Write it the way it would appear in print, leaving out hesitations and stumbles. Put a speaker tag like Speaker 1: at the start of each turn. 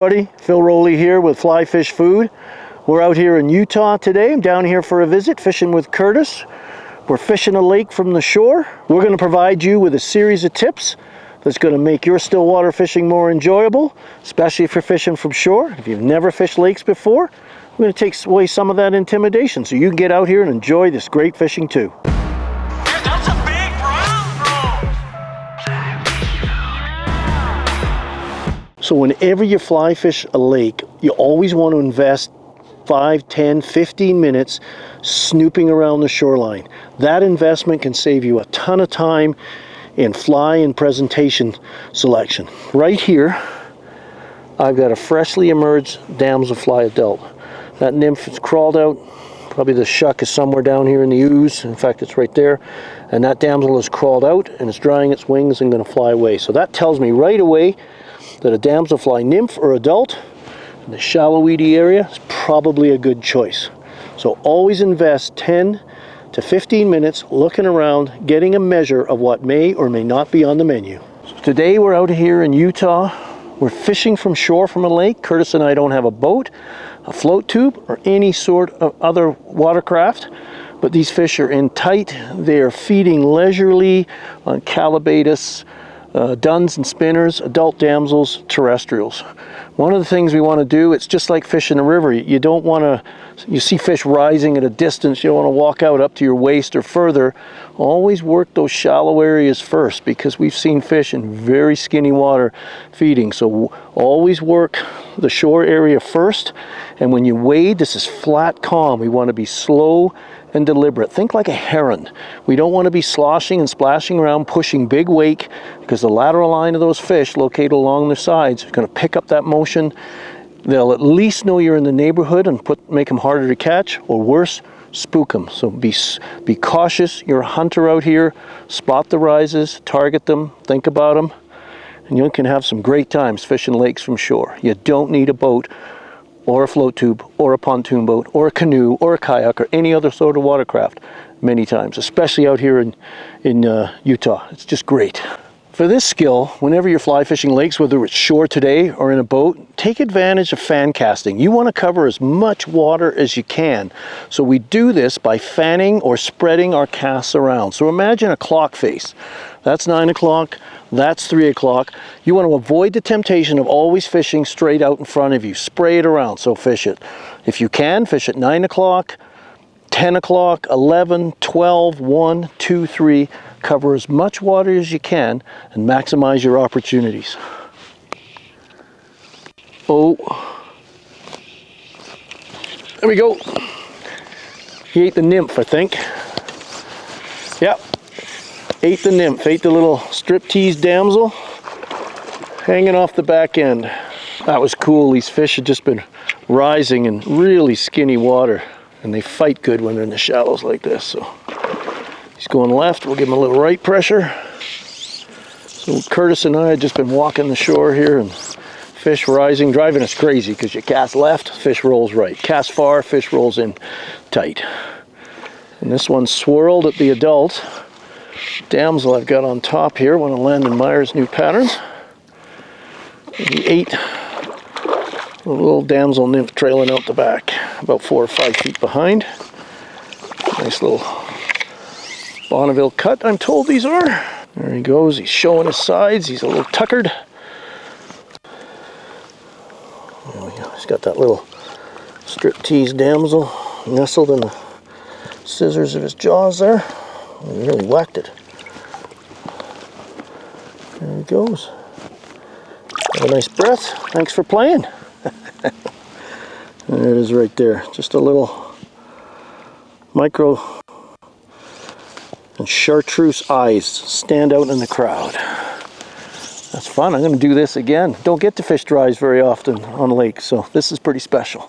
Speaker 1: Buddy, Phil Rowley here with Fly Fish Food. We're out here in Utah today. I'm down here for a visit, fishing with Curtis. We're fishing a lake from the shore. We're going to provide you with a series of tips that's going to make your stillwater fishing more enjoyable, especially if you're fishing from shore. If you've never fished lakes before, we're going to take away some of that intimidation so you can get out here and enjoy this great fishing too. So whenever you fly fish a lake, you always want to invest 5, 10, 15 minutes snooping around the shoreline. That investment can save you a ton of time in fly and presentation selection. Right here, I've got a freshly emerged damselfly adult. That nymph has crawled out. Probably the shuck is somewhere down here in the ooze. In fact, it's right there. And that damsel has crawled out and it's drying its wings and going to fly away. So that tells me right away that a damselfly nymph or adult in the shallow weedy area is probably a good choice. So always invest 10 to 15 minutes looking around, getting a measure of what may or may not be on the menu. So today we're out here in Utah. We're fishing from shore from a lake. Curtis and I don't have a boat, a float tube, or any sort of other watercraft, but these fish are in tight. They are feeding leisurely on calabatus, duns and spinners, adult damsels, terrestrials. One of the things we want to do, it's just like fishing a river. You don't want to, you see fish rising at a distance, you don't want to walk out up to your waist or further. Always work those shallow areas first, because we've seen fish in very skinny water feeding. So always work the shore area first. And when you wade, this is flat calm. We want to be slow and deliberate. Think like a heron. We don't want to be sloshing and splashing around, pushing big wake, because the lateral line of those fish located along their sides are going to pick up that motion. They'll at least know you're in the neighborhood and make them harder to catch, or worse, spook them. So be cautious. You're a hunter out here. Spot the rises, target them, think about them, and you can have some great times fishing lakes from shore. You don't need a boat or a float tube or a pontoon boat or a canoe or a kayak or any other sort of watercraft many times, especially out here in Utah. It's just great. For this skill, whenever you're fly fishing lakes, whether it's shore today or in a boat, take advantage of fan casting. You want to cover as much water as you can. So we do this by fanning or spreading our casts around. So imagine a clock face. That's 9 o'clock, that's 3 o'clock. You want to avoid the temptation of always fishing straight out in front of you. Spray it around, so fish it. If you can, fish at 9 o'clock, 10 o'clock, 11, 12, 1, 2, 3. Cover as much water as you can and maximize your opportunities. Oh, there we go. He ate the nymph, I think. Yep, ate the nymph, ate the little striptease damsel hanging off the back end. That was cool. These fish had just been rising in really skinny water, and they fight good when they're in the shallows like this. So he's going left, we'll give him a little right pressure. So Curtis and I had just been walking the shore here, and fish rising, driving us crazy, because you cast left, fish rolls right. Cast far, fish rolls in tight. And this one swirled at the adult damsel I've got on top here, one of Landon Meyer's new patterns. And he ate a little damsel nymph trailing out the back, about 4 or 5 feet behind. Nice little Bonneville cut, I'm told these are. There he goes, he's showing his sides, he's a little tuckered. There we go, he's got that little striptease damsel nestled in the scissors of his jaws there. He really whacked it. There he goes. Have a nice breath, thanks for playing. There it is right there, just a little micro and chartreuse eyes stand out in the crowd. That's fun. I'm going to do this again. Don't get to fish dries very often on lakes, so this is pretty special.